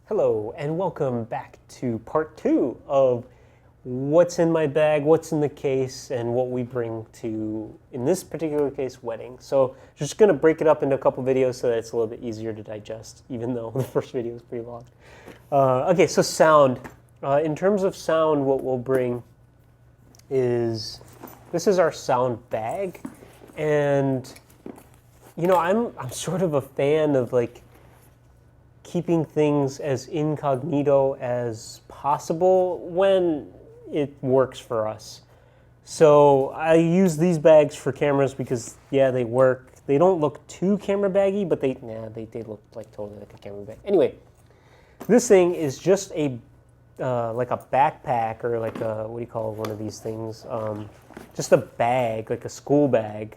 Hello, and welcome back to part 2 of what's in my bag, what's in the case, and what we bring to, in this particular case, wedding. So just going to break it up into a couple videos so that it's a little bit easier to digest, even though the first video is pretty long. Okay, so sound. In terms of sound, what we'll bring is, this is our sound bag, and you know, I'm sort of a fan of like keeping things as incognito as possible when it works for us. So I use these bags for cameras because, yeah, they work. They don't look too camera baggy, but they look like totally like a camera bag. Anyway, this thing is just a like a backpack, or like a, what do you call one of these things? Just a bag, like a school bag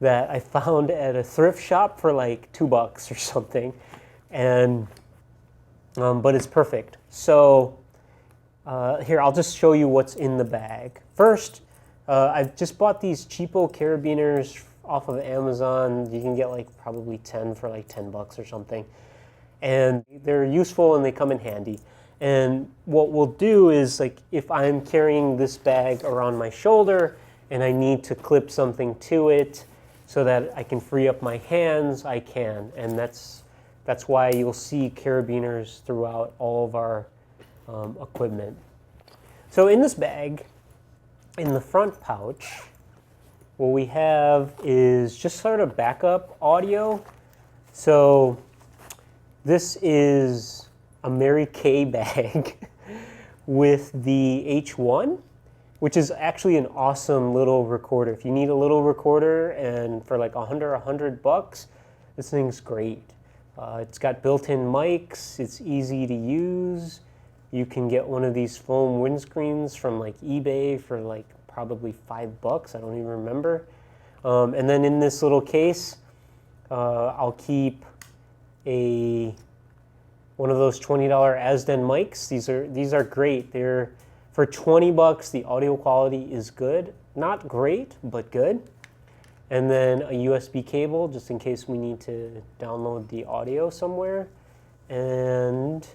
that I found at a thrift shop for like $2 or something. And but it's perfect. So here, I'll just show you what's in the bag. First, I've just bought these cheapo carabiners off of Amazon. You can get like probably 10 for like $10 or something. And they're useful and they come in handy. And what we'll do is, like, if I'm carrying this bag around my shoulder and I need to clip something to it so that I can free up my hands, I can. And that's why you'll see carabiners throughout all of our equipment. So in this bag, in the front pouch, what we have is just sort of backup audio. So this is a Mary Kay bag with the H1, which is actually an awesome little recorder. If you need a little recorder and for like $100, this thing's great. It's got built-in mics, it's easy to use. You can get one of these foam windscreens from like eBay for like probably $5, I don't even remember. And then in this little case, I'll keep one of those $20 Asden mics. These are great. They're, for $20, the audio quality is good. Not great, but good. And then a USB cable, just in case we need to download the audio somewhere. And,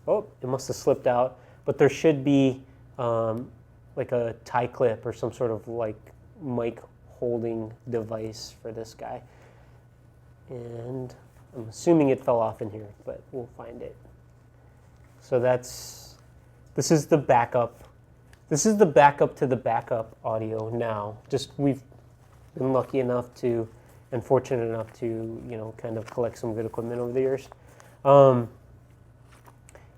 oh, it must have slipped out. But there should be like a tie clip or some sort of like mic holding device for this guy. And I'm assuming it fell off in here, but we'll find it. So this is the backup. This is the backup to the backup audio now. We've been lucky enough to, and fortunate enough to, you know, kind of collect some good equipment over the years.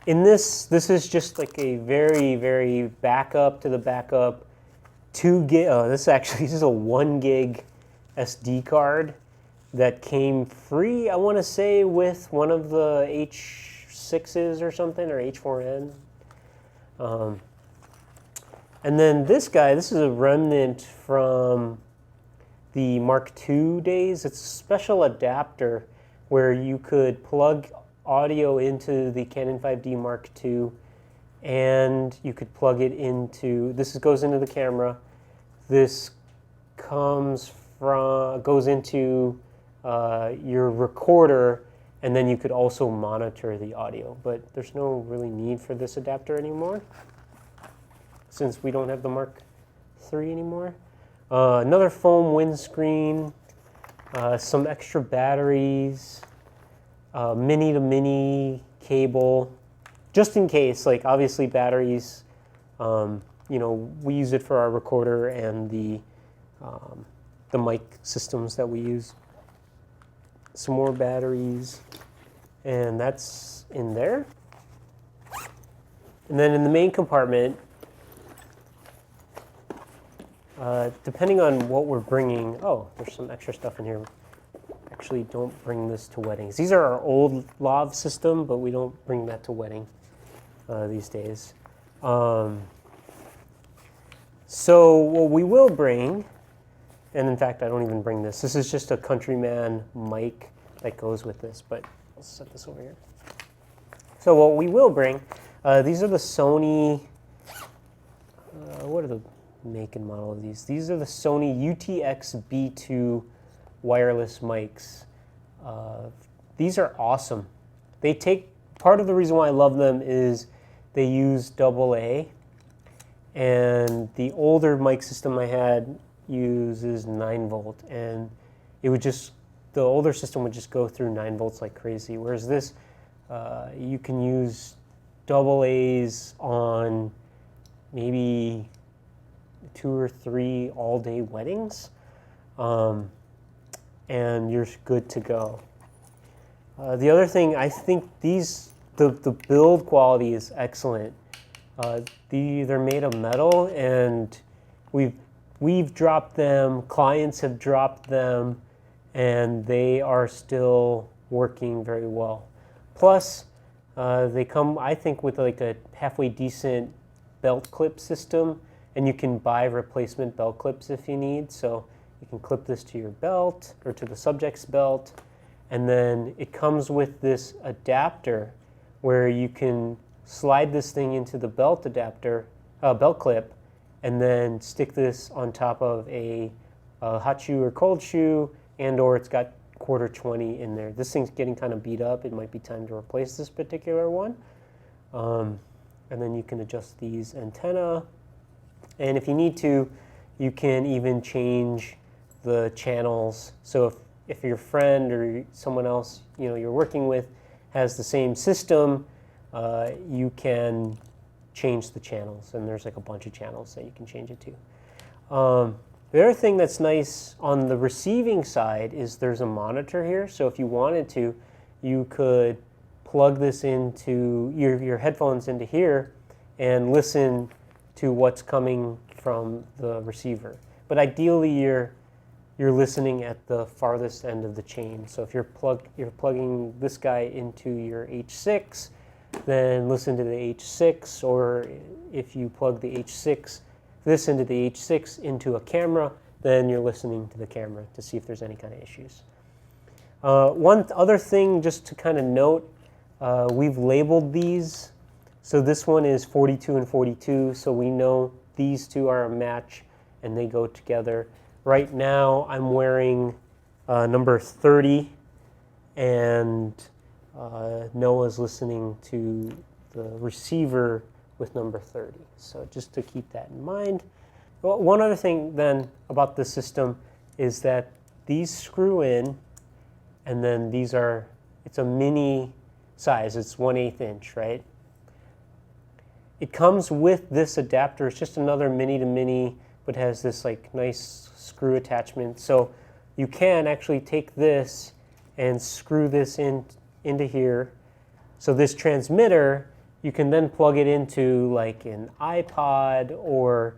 In this is just like a very, very backup to the backup 2 gig. This is a 1 gig SD card that came free, I want to say, with one of the H6s or something, or H4n. And then this guy, this is a remnant from the Mark II days. It's a special adapter where you could plug audio into the Canon 5D Mark II, and you could plug it into, goes into the camera. This goes into your recorder, and then you could also monitor the audio. But there's no really need for this adapter anymore, since we don't have the Mark III anymore. Another foam windscreen, some extra batteries, mini to mini cable, just in case. Like, obviously batteries, you know, we use it for our recorder and the mic systems that we use. Some more batteries, and that's in there. And then in the main compartment, depending on what we're bringing, oh, there's some extra stuff in here. Actually, don't bring this to weddings. These are our old lav system, but we don't bring that to wedding these days. So what we will bring, and in fact, I don't even bring this. This is just a Countryman mic that goes with this, but I'll set this over here. So what we will bring, these are the Sony, what are the make and model of these? These are the Sony UTX B2 wireless mics. These are awesome. They take part of the reason why I love them is they use AA, and the older mic system I had uses 9 volt, and it would just, the older system would just go through 9 volts like crazy, whereas this, you can use AAs on maybe 2 or 3 all-day weddings, and you're good to go. The other thing, I think the build quality is excellent. They're made of metal, and we've dropped them, clients have dropped them, and they are still working very well. Plus, they come, I think, with like a halfway decent belt clip system, and you can buy replacement belt clips if you need. So you can clip this to your belt or to the subject's belt, and then it comes with this adapter where you can slide this thing into the belt adapter, belt clip, and then stick this on top of a hot shoe or cold shoe, and or it's got 1/4-20 in there. This thing's getting kind of beat up. It might be time to replace this particular one. And then you can adjust these antenna. And if you need to, you can even change the channels. So if your friend or someone else you're working with has the same system, you can change the channels, and there's like a bunch of channels that you can change it to. The other thing that's nice on the receiving side is there's a monitor here. So if you wanted to, you could plug this into your headphones into here and listen to what's coming from the receiver. But ideally, you're listening at the farthest end of the chain. So if you're plugging this guy into your H6, then listen to the H6, or if you plug the H6, this into the H6 into a camera, then you're listening to the camera to see if there's any kind of issues. One other thing just to kind of note, we've labeled these. So this one is 42 and 42, so we know these two are a match and they go together. Right now I'm wearing number 30, and Noah's listening to the receiver with number 30. So just to keep that in mind. Well, one other thing then about the system is that these screw in, and then it's a mini size, it's 1/8 inch, right? It comes with this adapter. It's just another mini to mini, but has this like nice screw attachment. So you can actually take this and screw this into here. So this transmitter, you can then plug it into like an iPod or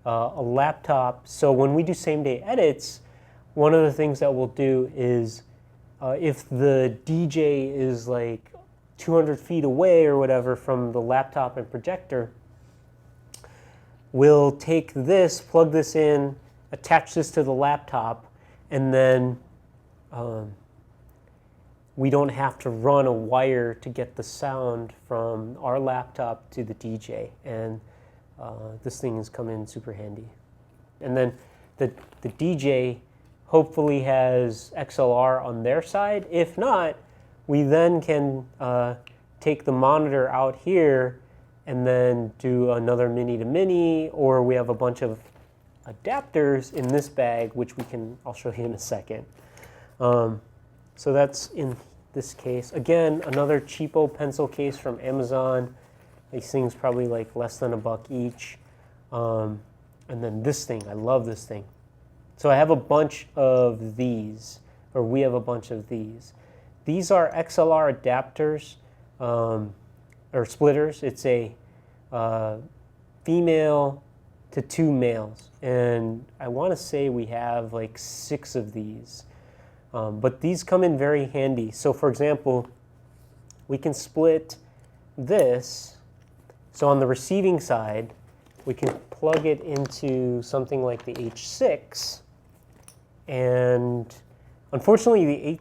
a laptop. So when we do same-day edits, one of the things that we'll do is if the DJ is like 200 feet away or whatever from the laptop and projector, we'll take this, plug this in, attach this to the laptop, and then we don't have to run a wire to get the sound from our laptop to the DJ. And this thing has come in super handy. And then the DJ hopefully has XLR on their side. If not, we then can take the monitor out here and then do another mini to mini, or we have a bunch of adapters in this bag, which I'll show you in a second. So that's in this case. Again, another cheapo pencil case from Amazon. These things probably like less than $1 each. And then this thing, I love this thing. So I have a bunch of these, or we have a bunch of these. These are XLR adapters, or splitters. It's a female to 2 males. And I want to say we have like 6 of these. But these come in very handy. So for example, we can split this. So on the receiving side, we can plug it into something like the H6. And unfortunately, the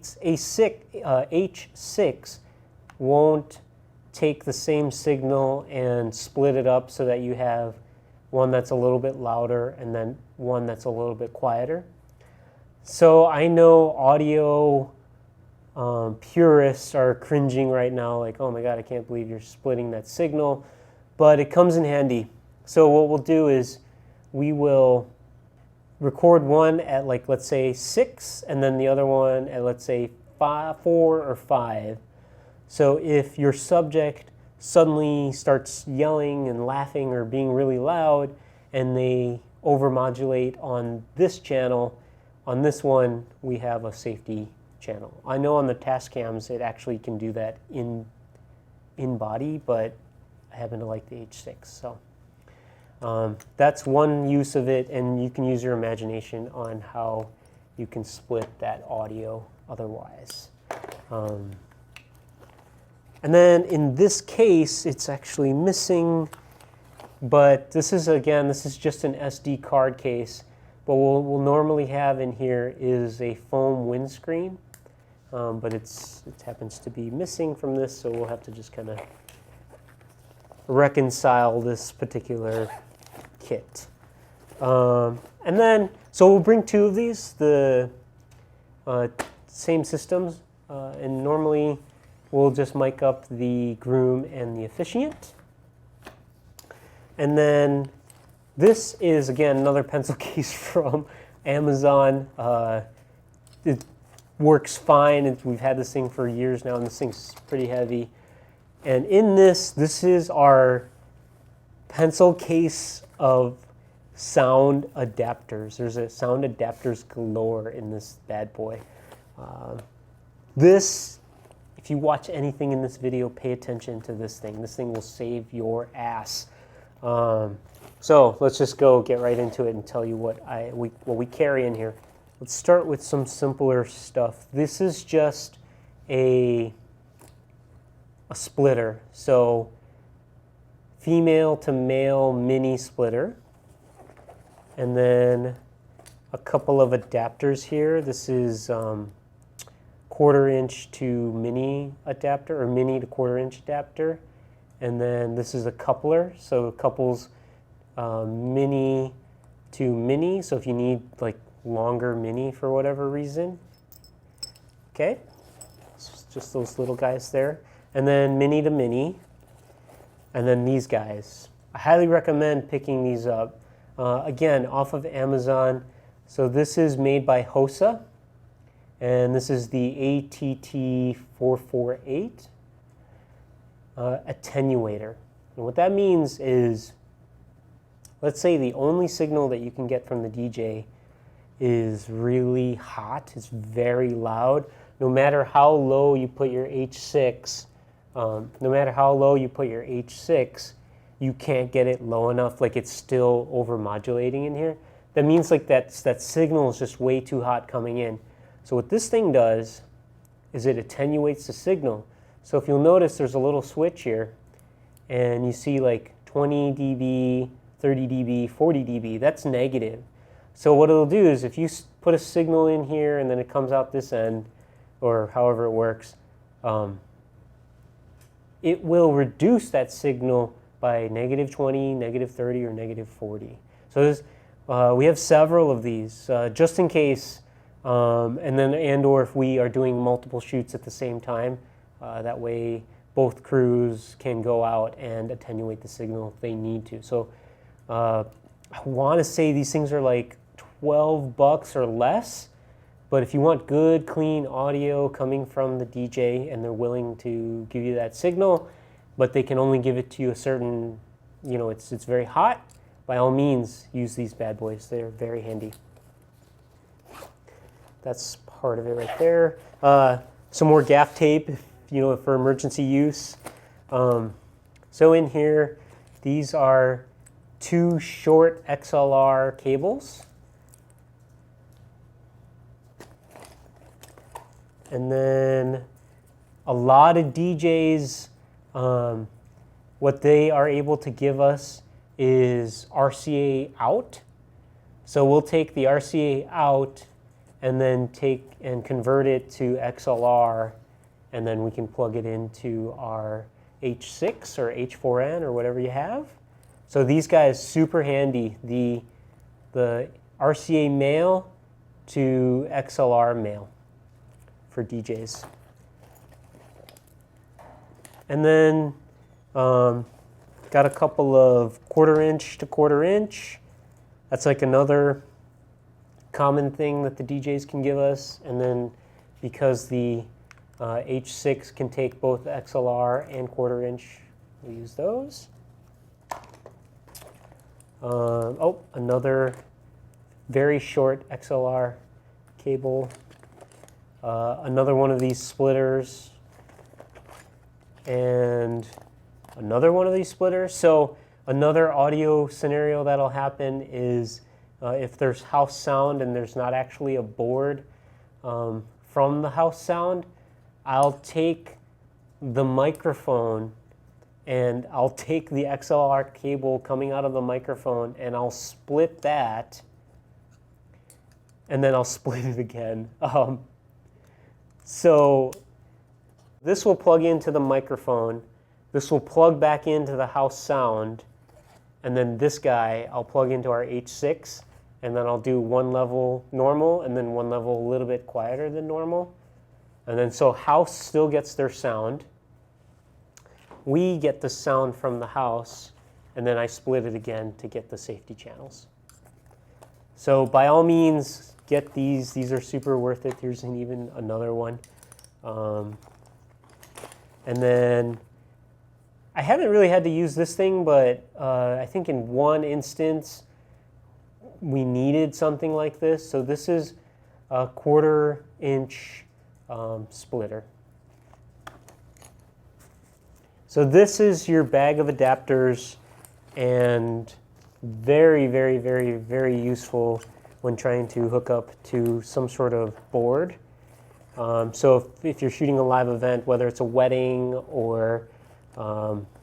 H6 won't take the same signal and split it up so that you have one that's a little bit louder and then one that's a little bit quieter. So I know audio Purists are cringing right now, like, oh my God, I can't believe you're splitting that signal. But it comes in handy. So what we'll do is we will record one at, like, let's say 6, and then the other one at, let's say 4 or 5. So if your subject suddenly starts yelling and laughing or being really loud, and they overmodulate on this channel, on this one we have a safety channel. I know on the task cams it actually can do that in body, but I happen to like the H6. So that's one use of it, and you can use your imagination on how you can split that audio otherwise. And then in this case, it's actually missing, but this is, again, this is just an SD card case. But what we'll normally have in here is a foam windscreen, but it happens to be missing from this, so we'll have to just kind of reconcile this particular kit. And then, so we'll bring 2 of these, the same systems, and normally we'll just mic up the groom and the officiant. And then this is, again, another pencil case from Amazon. It works fine. We've had this thing for years now, and this thing's pretty heavy. And in this is our pencil case of sound adapters. There's a sound adapters galore in this bad boy. If you watch anything in this video, pay attention to this thing. This thing will save your ass. So let's just get right into it and tell you what we carry in here. Let's start with some simpler stuff. This is just a splitter. So female to male mini splitter. And then a couple of adapters here. This is 1/4 inch to mini adapter, or mini to 1/4 inch adapter. And then this is a coupler, so it couples mini to mini, so if you need like longer mini for whatever reason. Okay, it's just those little guys there. And then mini to mini, and then these guys. I highly recommend picking these up. Again, off of Amazon. So this is made by HOSA, and this is the ATT448 attenuator. And what that means is, let's say the only signal that you can get from the DJ is really hot, it's very loud. No matter how low you put your H6, you can't get it low enough, like it's still over-modulating in here. That means like that signal is just way too hot coming in. So what this thing does is it attenuates the signal. So if you'll notice, there's a little switch here, and you see like 20 dB, 30 dB, 40 dB, that's negative. So what it'll do is if you put a signal in here and then it comes out this end, or however it works, it will reduce that signal by -20, -30, or -40. So this, we have several of these, just in case, or if we are doing multiple shoots at the same time. That way both crews can go out and attenuate the signal if they need to. So I want to say these things are like $12 or less, but if you want good, clean audio coming from the DJ and they're willing to give you that signal, but they can only give it to you a certain, it's very hot, by all means use these bad boys. They're very handy. That's part of it right there. Some more gaff tape, for emergency use. So in here, these are 2 short XLR cables. And then a lot of DJs, what they are able to give us is RCA out. So we'll take the RCA out and then convert it to XLR, and then we can plug it into our H6 or H4n or whatever you have. So these guys, super handy. The RCA male to XLR male for DJs. And then got a couple of 1/4 inch to 1/4 inch. That's like another common thing that the DJs can give us. And then because the H6 can take both XLR and 1/4 inch, we use those. Oh, another very short XLR cable. Another one of these splitters. And another one of these splitters. So another audio scenario that'll happen is if there's house sound and there's not actually a board from the house sound, I'll take the microphone and I'll take the XLR cable coming out of the microphone and I'll split that, and then I'll split it again. So this will plug into the microphone, this will plug back into the house sound, and then this guy I'll plug into our H6, and then I'll do one level normal and then one level a little bit quieter than normal. And then so house still gets their sound. We get the sound from the house, and then I split it again to get the safety channels. So by all means, get these. These are super worth it. Here's even another one. And then I haven't really had to use this thing, but I think in one instance we needed something like this. So this is a 1/4 inch splitter. So this is your bag of adapters, and very, very, very, very useful when trying to hook up to some sort of board. So if you're shooting a live event, whether it's a wedding or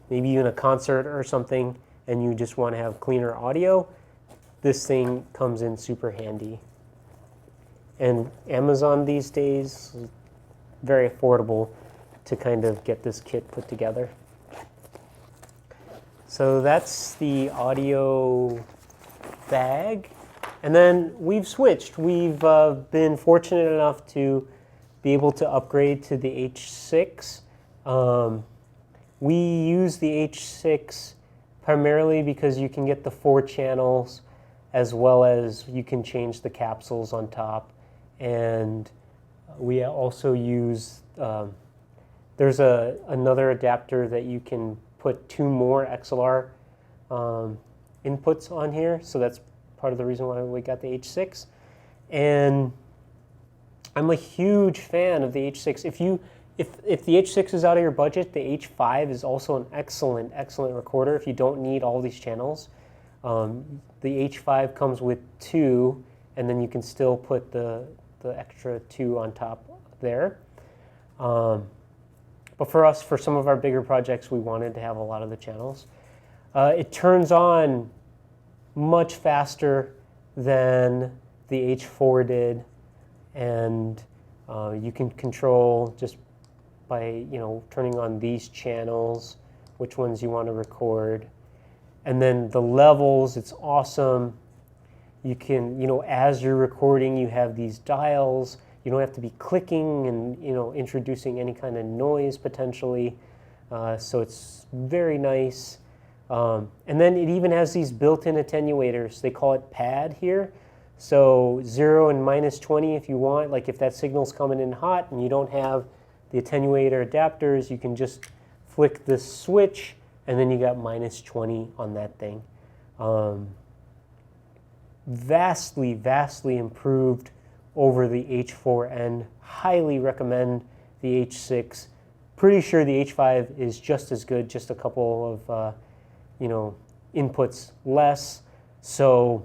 maybe even a concert or something, and you just want to have cleaner audio, this thing comes in super handy. And Amazon these days, very affordable to kind of get this kit put together. So that's the audio bag. And then we've switched. We've been fortunate enough to be able to upgrade to the H6. We use the H6 primarily because you can get the 4 channels, as well as you can change the capsules on top. And we also use, there's another adapter that you can put 2 more XLR inputs on here. So that's part of the reason why we got the H6. And I'm a huge fan of the H6. If the H6 is out of your budget, the H5 is also an excellent, excellent recorder if you don't need all these channels. The H5 comes with 2, and then you can still put the extra 2 on top there. But for us, for some of our bigger projects, we wanted to have a lot of the channels. It turns on much faster than the H4 did, and you can control just by turning on these channels which ones you want to record. And then the levels, it's awesome. You can, as you're recording, you have these dials. You don't have to be clicking and introducing any kind of noise potentially. So it's very nice. And then it even has these built-in attenuators. They call it pad here. So 0 and -20 if you want. Like if that signal's coming in hot and you don't have the attenuator adapters, you can just flick this switch and then you got -20 on that thing. Vastly, vastly improved over the H4n. Highly recommend the H6. Pretty sure the H5 is just as good, just a couple of inputs less. So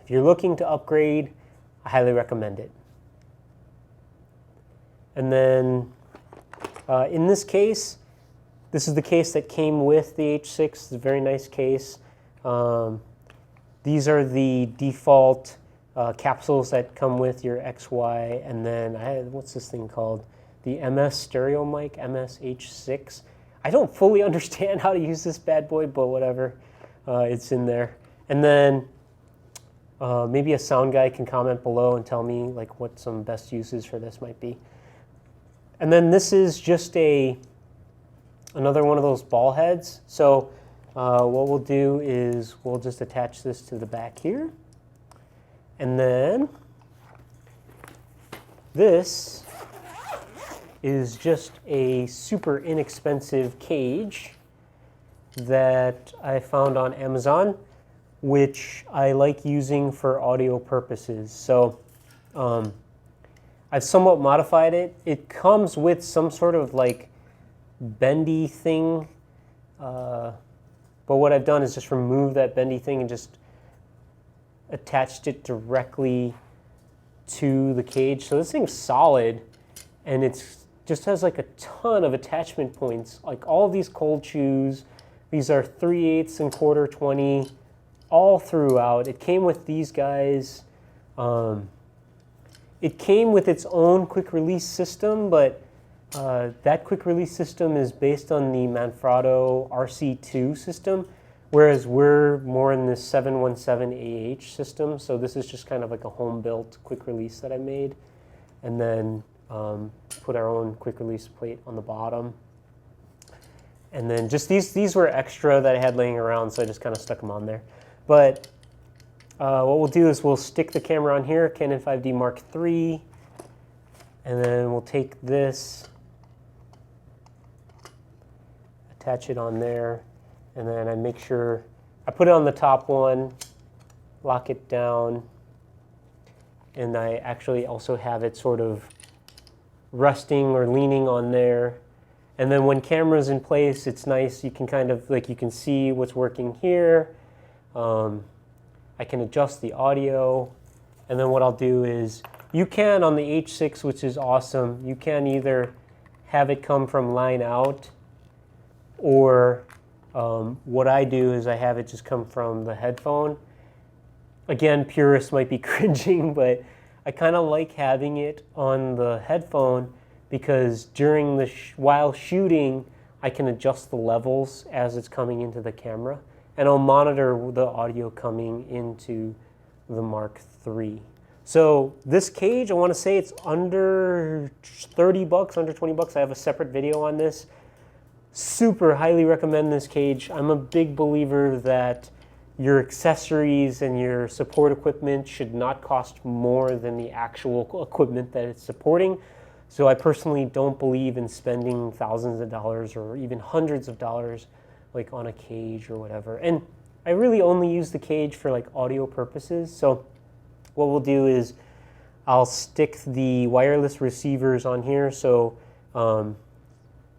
if you're looking to upgrade, I highly recommend it. And then in this case, this is the case that came with the H6. It's a very nice case. These are the default capsules that come with your XY, and then what's this thing called? The MS stereo mic, MS-H6. I don't fully understand how to use this bad boy, but whatever, it's in there. And then maybe a sound guy can comment below and tell me like what some best uses for this might be. And then this is just a another one of those ball heads. So what we'll do is we'll just attach this to the back here. And then this is just a super inexpensive cage that I found on Amazon, which I like using for audio purposes. So I've somewhat modified it. It comes with some sort of like bendy thing, but what I've done is just remove that bendy thing and just attached it directly to the cage. So this thing's solid, and it's just has like a ton of attachment points. Like all of these cold shoes, these are 3/8 and 1/4 20 all throughout. It came with these guys. It came with its own quick release system, but that quick release system is based on the Manfrotto RC2 system, whereas we're more in this 717AH system. So this is just kind of like a home-built quick release that I made, and then put our own quick release plate on the bottom. And then just these were extra that I had laying around, so I just kind of stuck them on there. But what we'll do is we'll stick the camera on here, Canon 5D Mark III, and then we'll take this, attach it on there, and then I make sure I put it on the top one, lock it down, and I actually also have it sort of resting or leaning on there. And then when camera's in place, it's nice. You can kind of, like, you can see what's working here. I can adjust the audio. And then what I'll do is, you can on the H6, which is awesome, you can either have it come from line out, or what I do is I have it just come from the headphone. Again, purists might be cringing, but I kind of like having it on the headphone, because during the while shooting, I can adjust the levels as it's coming into the camera, and I'll monitor the audio coming into the Mark III. So this cage, I want to say it's under 30 bucks, under 20 bucks. I have a separate video on this. Super highly recommend this cage. I'm a big believer that your accessories and your support equipment should not cost more than the actual equipment that it's supporting. So I personally don't believe in spending thousands of dollars or even hundreds of dollars like on a cage or whatever. And I really only use the cage for like audio purposes. So what we'll do is I'll stick the wireless receivers on here. So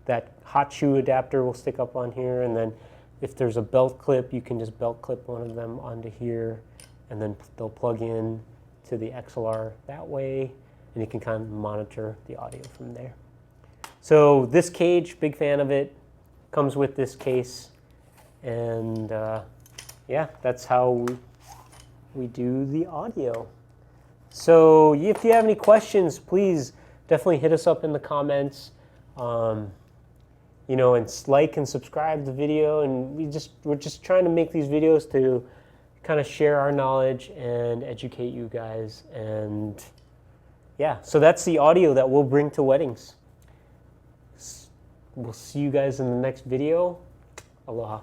that hot shoe adapter will stick up on here, and then if there's a belt clip, you can just belt clip one of them onto here, and then they'll plug in to the XLR that way, and you can kind of monitor the audio from there. So this cage, big fan of it, comes with this case, and yeah, that's how we do the audio. So if you have any questions, please definitely hit us up in the comments. You know, and like and subscribe to the video, and we're just trying to make these videos to kind of share our knowledge and educate you guys. And yeah, so that's the audio that we'll bring to weddings. We'll see you guys in the next video. Aloha.